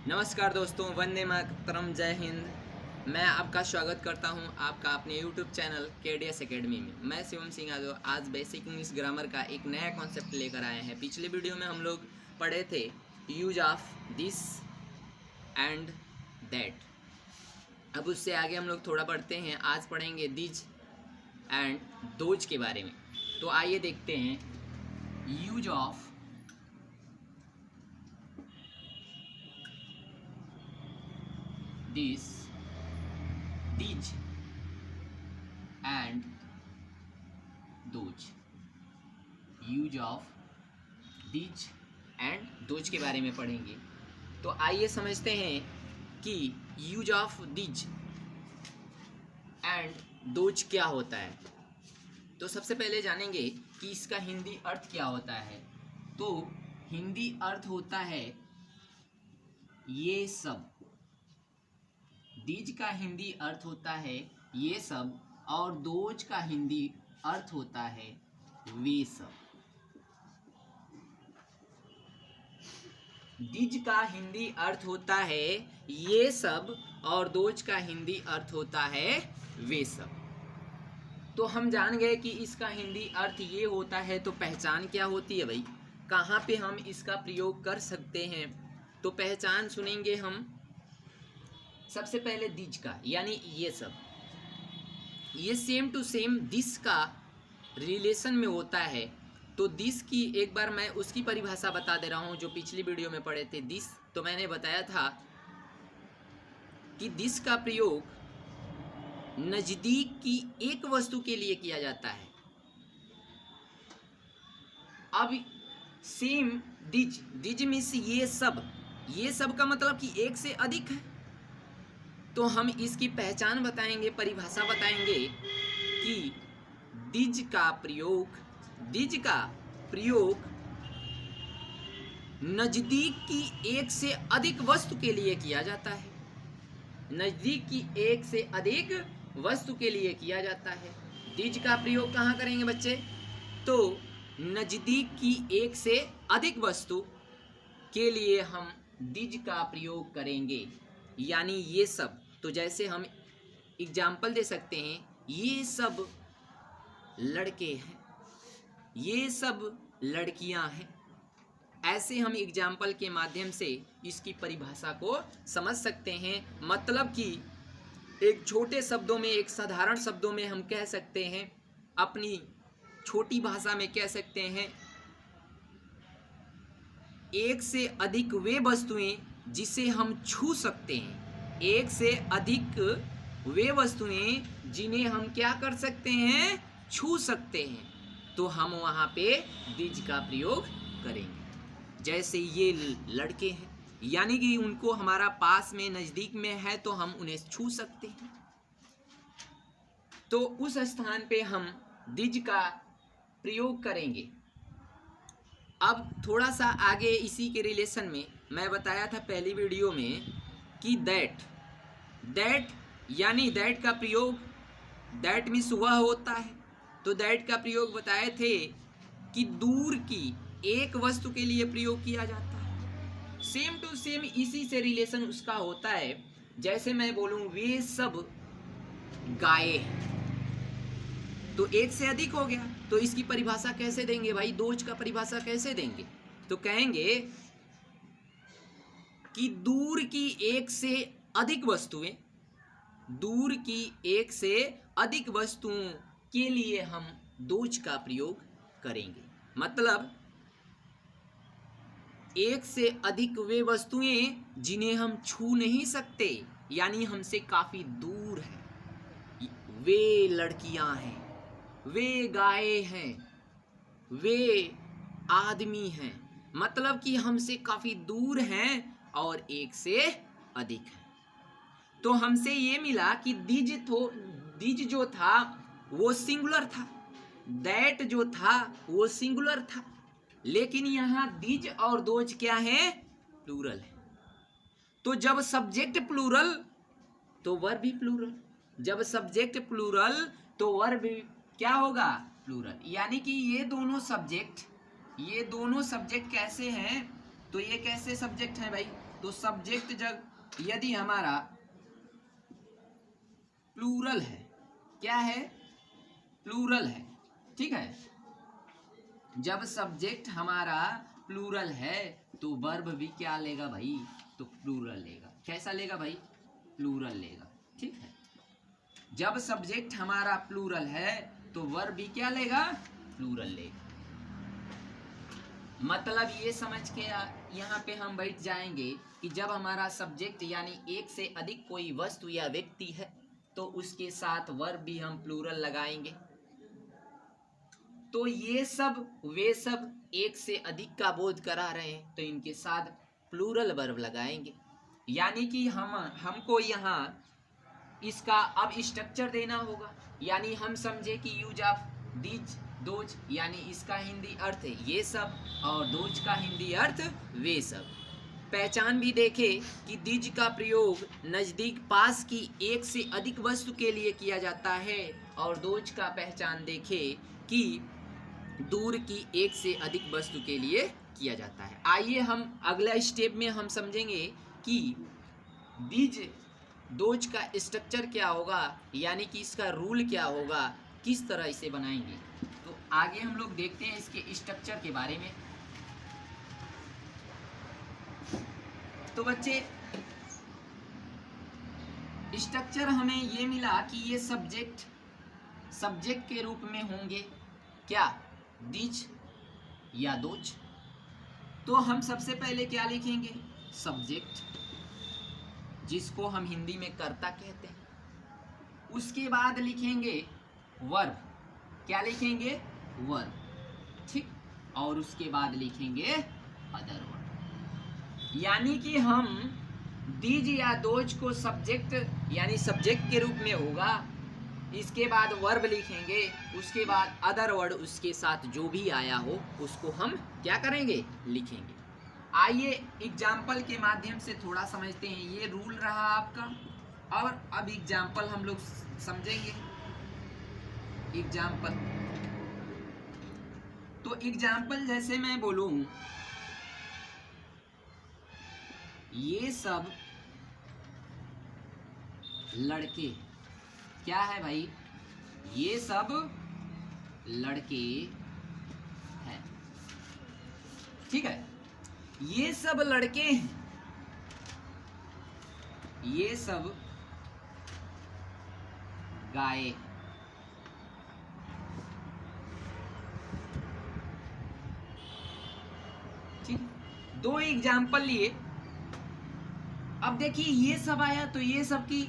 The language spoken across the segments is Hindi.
नमस्कार दोस्तों, वंदे मातरम, जय हिंद। मैं आपका स्वागत करता हूं आपका अपने YouTube चैनल KDS एकेडमी में। मैं शिवम सिंह यादव आज बेसिक इंग्लिश ग्रामर का एक नया कॉन्सेप्ट लेकर आए हैं। पिछले वीडियो में हम लोग पढ़े थे use of this and that. अब उससे आगे हम लोग थोड़ा पढ़ते हैं। आज पढ़ेंगे दिज एंड दोज के बारे में। तो आइए देखते हैं use of this, these and those. Use of these and those के बारे में पढ़ेंगे। तो आइए समझते हैं कि use of these and those क्या होता है। तो सबसे पहले जानेंगे कि इसका हिंदी अर्थ क्या होता है। तो हिंदी अर्थ होता है ये सब। दिज का हिंदी अर्थ होता है ये सब और दोज का हिंदी अर्थ होता है वे सब। दिज का हिंदी अर्थ होता है ये सब और दोज का हिंदी अर्थ होता है वे सब। तो हम जान गए कि इसका हिंदी अर्थ ये होता है। तो पहचान क्या होती है भाई, कहाँ पे हम इसका प्रयोग कर सकते हैं। तो पहचान सुनेंगे हम सबसे पहले दिज का, यानी ये सब। ये सेम टू सेम दिस का रिलेशन में होता है। तो दिस की एक बार मैं उसकी परिभाषा बता दे रहा हूँ जो पिछली वीडियो में पढ़े थे। दिस तो मैंने बताया था कि दिस का प्रयोग नजदीक की एक वस्तु के लिए किया जाता है। अब सेम दिज, दिज मीन्स ये सब। ये सब का मतलब कि एक से अधिक है। तो हम इसकी पहचान बताएंगे, परिभाषा बताएंगे कि दिज का प्रयोग नजदीक की एक से अधिक वस्तु के लिए किया जाता है। नजदीक की एक से अधिक वस्तु के लिए किया जाता है। दिज का प्रयोग कहाँ करेंगे बच्चे? तो नजदीक की एक से अधिक वस्तु के लिए हम दिज का प्रयोग करेंगे, यानी ये सब। तो जैसे हम एग्जाम्पल दे सकते हैं, ये सब लड़के हैं, ये सब लड़कियां हैं। ऐसे हम एग्जाम्पल के माध्यम से इसकी परिभाषा को समझ सकते हैं। मतलब कि एक छोटे शब्दों में, एक साधारण शब्दों में हम कह सकते हैं, अपनी छोटी भाषा में कह सकते हैं, एक से अधिक वे वस्तुएं जिसे हम छू सकते हैं। एक से अधिक वे वस्तुएं जिन्हें हम क्या कर सकते हैं? छू सकते हैं। तो हम वहाँ पे दिज का प्रयोग करेंगे। जैसे ये लड़के हैं, यानी कि उनको हमारा पास में, नज़दीक में है, तो हम उन्हें छू सकते हैं। तो उस स्थान पे हम दिज का प्रयोग करेंगे। अब थोड़ा सा आगे इसी के रिलेशन में मैं बताया था पहली वीडियो में कि दैट यानी दैट का प्रयोग, दैट मीन्स वह होता है। तो दैट का प्रयोग बताए थे कि दूर की एक वस्तु के लिए प्रयोग किया जाता है। सेम टू सेम इसी से रिलेशन उसका होता है। जैसे मैं बोलूं वे सब गाय हैं, तो एक से अधिक हो गया। तो इसकी परिभाषा कैसे देंगे भाई? दोज का परिभाषा कैसे देंगे? तो कहेंगे कि दूर की एक से अधिक वस्तुएं, दूर की एक से अधिक वस्तुओं के लिए हम दोज का प्रयोग करेंगे। मतलब एक से अधिक वे वस्तुएं जिन्हें हम छू नहीं सकते, यानी हमसे काफी दूर है। वे लड़कियां हैं, वे गाय हैं, वे आदमी हैं। मतलब कि हमसे काफी दूर हैं और एक से अधिक है। तो हमसे ये मिला कि दिज जो था वो सिंगुलर था, दैट जो था वो सिंगुलर था। लेकिन यहाँ दिज और दोज क्या है? प्लूरल है। तो जब सब्जेक्ट प्लूरल तो वर्ब भी प्लूरल। जब सब्जेक्ट प्लूरल तो वर्ब भी क्या होगा? प्लूरल। यानी कि ये दोनों सब्जेक्ट कैसे हैं? तो ये कैसे सब्जेक्ट हैं भाई? तो सब्जेक्ट जब यदि हमारा प्लूरल है, क्या है, प्लूरल है, ठीक है, जब सब्जेक्ट हमारा प्लूरल है तो वर्ब भी क्या लेगा भाई, तो प्लूरल लेगा। कैसा लेगा भाई, प्लूरल लेगा, ठीक है। जब सब्जेक्ट हमारा प्लूरल है तो वर्ब भी क्या लेगा, प्लूरल लेगा। मतलब ये समझ के यहाँ पे हम बैठ जाएंगे कि जब हमारा सब्जेक्ट यानी एक से अधिक कोई वस्तु या व्यक्ति है तो उसके साथ वर्ब भी हम प्लूरल लगाएंगे। तो ये सब वे सब एक से अधिक का बोध करा रहे हैं तो इनके साथ प्लूरल वर्ब लगाएंगे। यानी कि हमको यहाँ इसका अब स्ट्रक्चर देना होगा। यानी हम समझे कि यूज ऑफ दीज दोज, यानी इसका हिंदी अर्थ है ये सब और दोज का हिंदी अर्थ वे सब। पहचान भी देखे कि दीज का प्रयोग नज़दीक पास की एक से अधिक वस्तु के लिए किया जाता है और दोज का पहचान देखे कि दूर की एक से अधिक वस्तु के लिए किया जाता है। आइए हम अगला स्टेप में हम समझेंगे कि दीज दोज का स्ट्रक्चर क्या होगा, यानी कि इसका रूल क्या होगा, किस तरह इसे बनाएंगे। तो आगे हम लोग देखते हैं इसके स्ट्रक्चर के बारे में। तो बच्चे स्ट्रक्चर हमें ये मिला कि ये सब्जेक्ट के रूप में होंगे क्या, दीज या दोज। तो हम सबसे पहले क्या लिखेंगे, सब्जेक्ट, जिसको हम हिंदी में कर्ता कहते हैं। उसके बाद लिखेंगे वर्ब, क्या लिखेंगे, वर्ब, ठीक। और उसके बाद लिखेंगे अदर वर्ब। यानी कि हम दीज या दोज को सब्जेक्ट यानी सब्जेक्ट के रूप में होगा, इसके बाद वर्ब लिखेंगे, उसके बाद अदर वर्ड उसके साथ जो भी आया हो उसको हम क्या करेंगे, लिखेंगे। आइए एग्जाम्पल के माध्यम से थोड़ा समझते हैं। ये रूल रहा आपका और अब एग्जाम्पल हम लोग समझेंगे। एग्जाम्पल, तो एग्जाम्पल जैसे मैं बोलूं, ये सब लड़के, क्या है भाई, ये सब लड़के हैं, ठीक है। ये सब लड़के हैं, ये सब गाय, ठीक। दो एग्जाम्पल लिए। अब देखिए ये सब आया तो ये सब की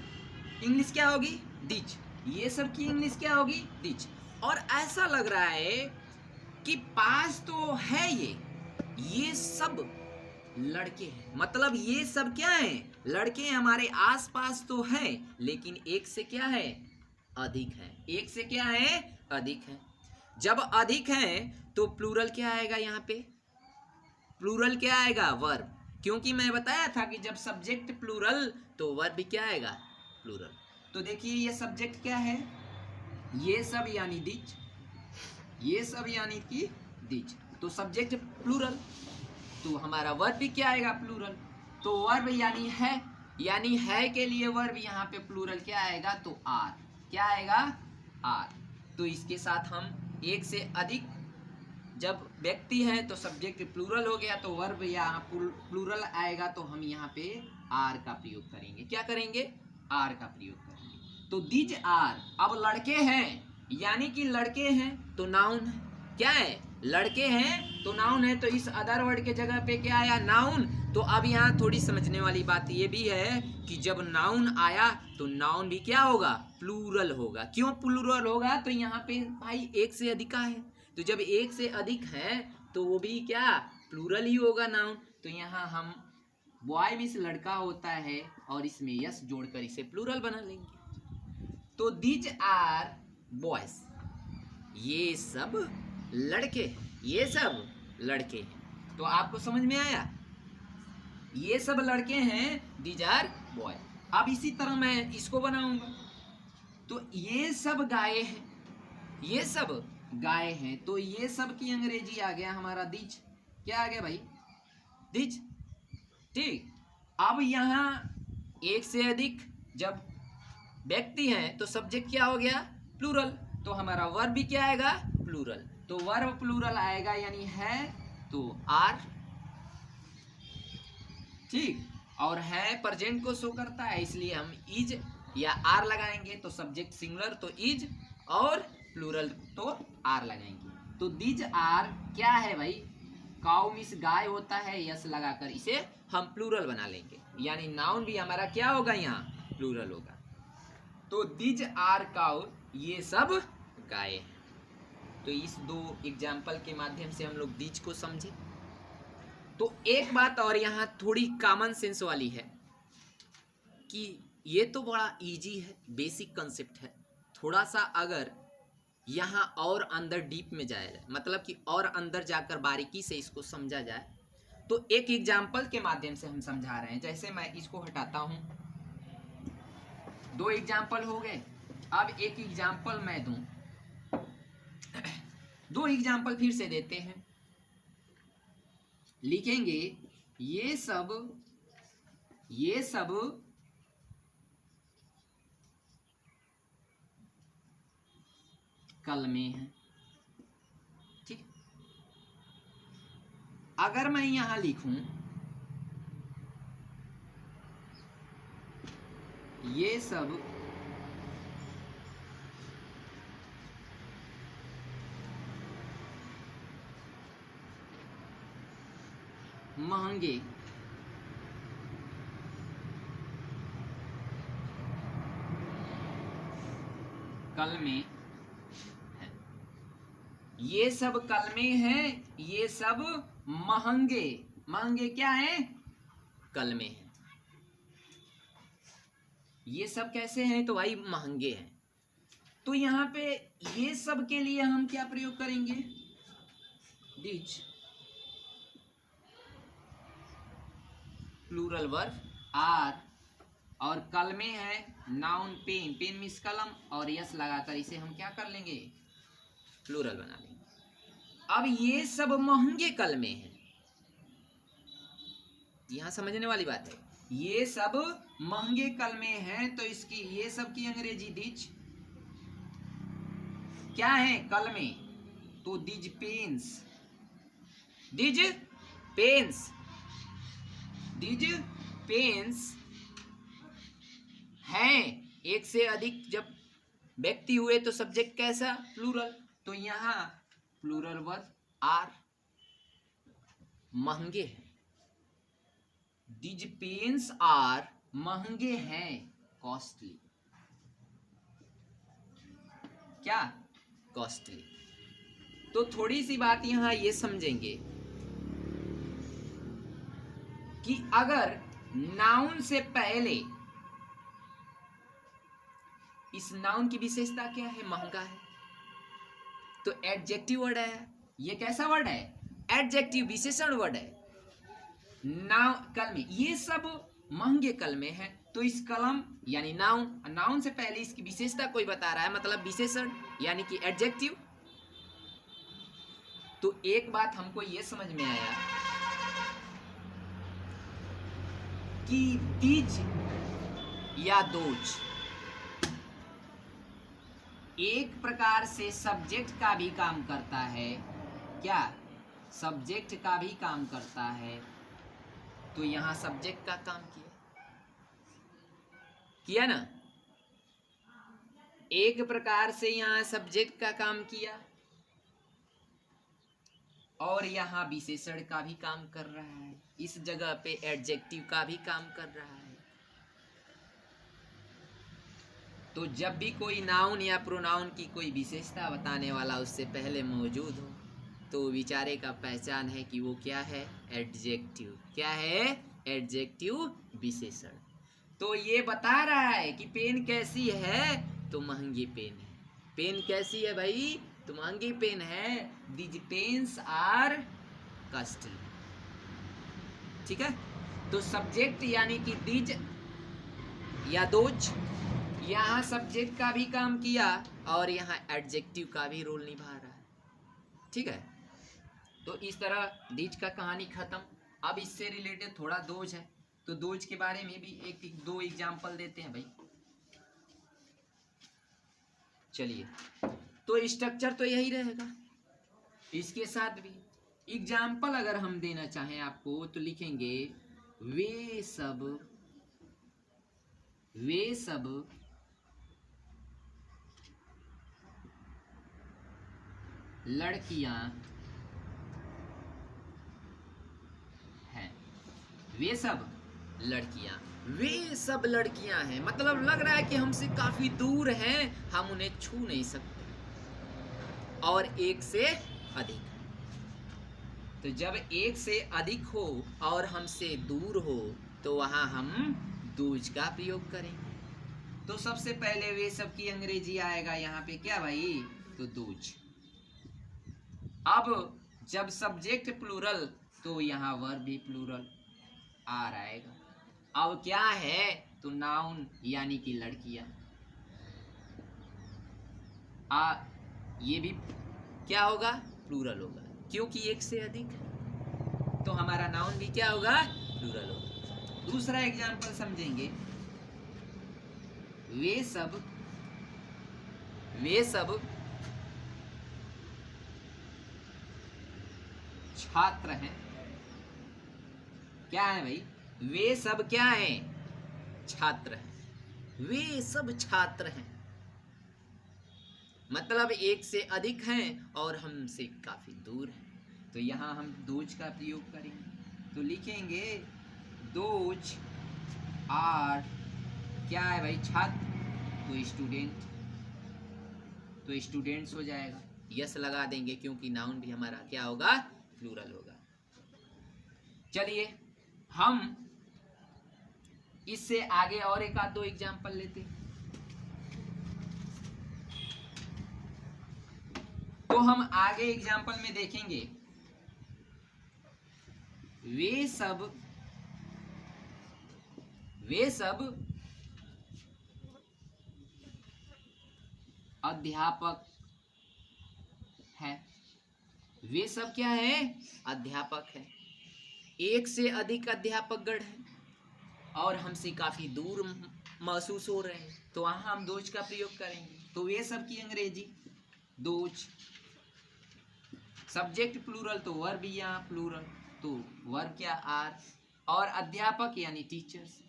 इंग्लिश क्या होगी, दीज। ये सब की इंग्लिश क्या होगी, दीज। और ऐसा लग रहा है कि पास तो है ये सब लड़के हैं, मतलब ये सब क्या हैं, लड़के हमारे आसपास तो हैं लेकिन एक से क्या है, अधिक है। एक से क्या है, अधिक है। जब अधिक है तो प्लूरल क्या आएगा, यहाँ पे प्लूरल क्या आएगा, वर्ब। क्योंकि मैं बताया था कि जब सब्जेक्ट प्लूरल तो वर्ब क्या आएगा, प्लूरल। तो देखिए ये सब्जेक्ट क्या है, ये सब यानी दीज, ये सब यानी कि दीज। तो सब्जेक्ट प्लूरल तो हमारा वर्ब भी क्या आएगा, प्लूरल। तो वर्ब यानी है के लिए वर्ब यहाँ पे प्लूरल क्या आएगा, तो आर, क्या आएगा, आर। तो इसके साथ हम एक से अधिक जब व्यक्ति है तो सब्जेक्ट प्लूरल हो गया, तो वर्ब यहाँ प्लूरल आएगा तो हम यहाँ पे आर का प्रयोग करेंगे। क्या करेंगे, आर का प्रयोग करेंगे। तो दीज आर, अब लड़के हैं यानी कि लड़के हैं तो नाउन है, क्या है, लड़के हैं तो नाउन है। तो इस अदर वर्ड के जगह पे क्या आया, नाउन। तो अब यहाँ थोड़ी समझने वाली बात ये भी है कि जब नाउन आया तो नाउन भी क्या होगा, प्लूरल होगा। क्यों प्लूरल होगा, तो यहाँ पे भाई एक से अधिक का है, तो जब एक से अधिक है तो वो भी क्या, प्लूरल ही होगा नाउन। तो यहाँ हम बॉय मीन्स लड़का होता है और इसमें यस जोड़कर इसे प्लूरल बना लेंगे। तो दीज आर बॉयज, ये सब लड़के, ये सब लड़के हैं। तो आपको समझ में आया, ये सब लड़के हैं, दीज आर बॉय। अब इसी तरह मैं इसको बनाऊंगा, तो ये सब गाय हैं, ये सब गाय हैं। तो ये सब की अंग्रेजी आ गया हमारा दीज, क्या आ गया भाई, दीज, ठीक। अब यहाँ एक से अधिक जब व्यक्ति हैं तो सब्जेक्ट क्या हो गया? प्लूरल। तो हमारा वर्ब भी क्या आएगा? प्लूरल। तो वर्ब प्लूरल आएगा यानी है तो आर, ठीक। और है प्रेजेंट को शो करता है इसलिए हम इज या आर लगाएंगे। तो सब्जेक्ट सिंगुलर तो इज और प्लूरल तो आर लगाएंगे। तो दीज आर क्या है भाई? काउ मीन्स गाय होता है, यस लगाकर इसे हम प्लूरल बना लेंगे, यानी नाउन भी हमारा क्या होगा? यहाँ प्लूरल होगा। तो दीज आर काउ, ये सब गाय हैं। तो इस दो एग्जाम्पल के माध्यम से हम लोग दीज को समझे। तो एक बात और यहाँ थोड़ी कॉमन सेंस वाली है कि ये तो बड़ा इजी है, बेसिक कंसेप्ट है। थोड़ा सा अगर यहाँ और अंदर डीप में जाया जाए, मतलब कि और अंदर जाकर बारीकी से इसको समझा जाए, तो एक एग्जाम्पल के माध्यम से हम समझा रहे हैं। जैसे मैं इसको हटाता हूँ, दो एग्जाम्पल हो गए। अब एक एग्जाम्पल मैं दूं, दो एग्जाम्पल फिर से देते हैं। लिखेंगे ये सब कलमें हैं, ठीक। अगर मैं यहां लिखूं ये सब महंगे कलमे हैं, ये सब कलमे हैं, ये सब महंगे, महंगे क्या है? कलमे हैं। ये सब कैसे हैं? तो भाई महंगे हैं। तो यहाँ पे ये सब के लिए हम क्या प्रयोग करेंगे? दीज प्लूरल वर्ब आर, और कलमे है नाउन पेन, पेन मीन्स कलम, और यस लगाकर इसे हम क्या कर लेंगे? प्लूरल बना लेंगे। अब ये सब महंगे कलमे हैं, यहां समझने वाली बात है। ये सब महंगे कलमे हैं, तो इसकी ये सब की अंग्रेजी दीज क्या है? कलमे। तो these pens, these pens, these pens हैं। एक से अधिक जब व्यक्ति हुए तो सब्जेक्ट कैसा? प्लूरल। तो यहां प्लूरल वर्ब आर, महंगे हैं। दीज पेन्स आर, महंगे हैं, कॉस्टली, क्या? कॉस्टली। तो थोड़ी सी बात यहां ये समझेंगे कि अगर नाउन से पहले, इस नाउन की विशेषता क्या है? महंगा है, तो एडजेक्टिव वर्ड है। ये कैसा वर्ड है? एडजेक्टिव, विशेषण वर्ड है। नाउन कलमे, ये सब महंगे कलमे हैं। तो इस कलम यानी नाउन, नाउन से पहले इसकी विशेषता कोई बता रहा है, मतलब विशेषण यानी कि एडजेक्टिव। तो एक बात हमको ये समझ में आया कि दीज या दोज एक प्रकार से सब्जेक्ट का भी काम करता है। क्या? सब्जेक्ट का भी काम करता है। तो यहां सब्जेक्ट का काम किया ना, एक प्रकार से यहां सब्जेक्ट का काम किया, और यहां विशेषण का भी काम कर रहा है। इस जगह पे एडजेक्टिव का भी काम कर रहा है। तो जब भी कोई नाउन या प्रोनाउन की कोई विशेषता बताने वाला उससे पहले मौजूद हो, तो विचारे का पहचान है कि वो क्या है? एडजेक्टिव। क्या है? एडजेक्टिव, विशेषण। तो ये बता रहा है कि पेन कैसी है? तो महंगी पेन है। पेन कैसी है भाई? तो महंगी पेन है। दीज पेन्स आर कॉस्टली, ठीक है। तो सब्जेक्ट यानी कि दीज या दोज, यहाँ सब्जेक्ट का भी काम किया और यहाँ एडजेक्टिव का भी रोल निभा रहा है, ठीक है। तो इस तरह दीज का कहानी खत्म। अब इससे रिलेटेड थोड़ा दोज है। तो दोज के बारे में भी एक दो एग्जाम्पल देते हैं भाई। चलिए, तो स्ट्रक्चर तो यही रहेगा, इसके साथ भी एग्जाम्पल अगर हम देना चाहें आपको तो लिखेंगे वे सब लड़कियां हैं। वे सब लड़कियां हैं, मतलब लग रहा है कि हमसे काफी दूर हैं, हम उन्हें छू नहीं सकते। और एक से अधिक, तो जब एक से अधिक हो और हमसे दूर हो तो वहां हम दूज का प्रयोग करेंगे। तो सबसे पहले वे सब की अंग्रेजी आएगा यहाँ पे क्या भाई, तो दूज। अब जब सब्जेक्ट प्लूरल तो यहाँ वर्ब भी प्लूरल आ रहेगा। अब क्या है, तो नाउन यानी कि लड़कियां। ये भी क्या होगा, प्लूरल होगा, क्योंकि एक से अधिक है, तो हमारा नाउन भी क्या होगा, प्लूरल होगा। दूसरा एग्जाम्पल समझेंगे, वे सब छात्र हैं। क्या है भाई, वे सब क्या हैं, छात्र हैं। वे सब छात्र हैं, मतलब एक से अधिक हैं और हमसे काफी दूर हैं, तो यहाँ हम दोज का प्रयोग करेंगे। तो लिखेंगे दोज आर क्या है भाई, छात्र, तो स्टूडेंट, तो स्टूडेंट्स हो जाएगा। यस लगा देंगे क्योंकि नाउन भी हमारा क्या होगा, प्लूरल होगा। चलिए हम इससे आगे और एक आध दो एग्जाम्पल लेते हैं। तो हम आगे एग्जाम्पल में देखेंगे, वे सब अध्यापक हैं। वे सब क्या है, अध्यापक है। एक से अधिक अध्यापकगण हैं और हमसे काफी दूर महसूस हो रहे हैं, तो वहां हम दोज का प्रयोग करेंगे। तो वे सब की अंग्रेजी दोज। सब्जेक्ट प्लूरल तो वर्ब यहाँ प्लूरल, तो वर्ब क्या, आर। और अध्यापक यानी टीचर्स,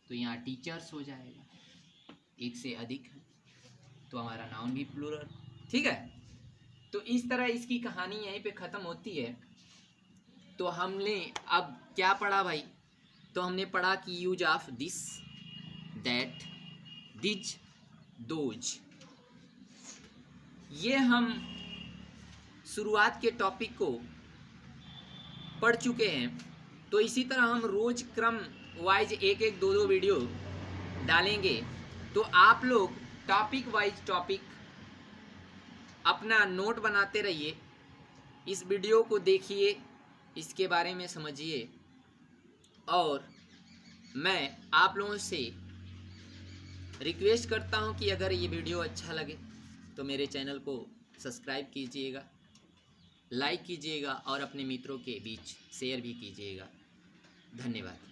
तो यहाँ टीचर्स हो जाएगा। एक से अधिक है तो हमारा नाउन भी प्लूरल। ठीक है, तो इस तरह इसकी कहानी यहीं पे ख़त्म होती है। तो हमने अब क्या पढ़ा भाई, तो हमने पढ़ा कि use of this, that, these, those. ये हम शुरुआत के टॉपिक को पढ़ चुके हैं। तो इसी तरह हम रोज क्रम वाइज एक एक दो दो वीडियो डालेंगे। तो आप लोग टॉपिक वाइज टॉपिक अपना नोट बनाते रहिए, इस वीडियो को देखिए, इसके बारे में समझिए। और मैं आप लोगों से रिक्वेस्ट करता हूं कि अगर ये वीडियो अच्छा लगे तो मेरे चैनल को सब्सक्राइब कीजिएगा, लाइक कीजिएगा और अपने मित्रों के बीच शेयर भी कीजिएगा। धन्यवाद।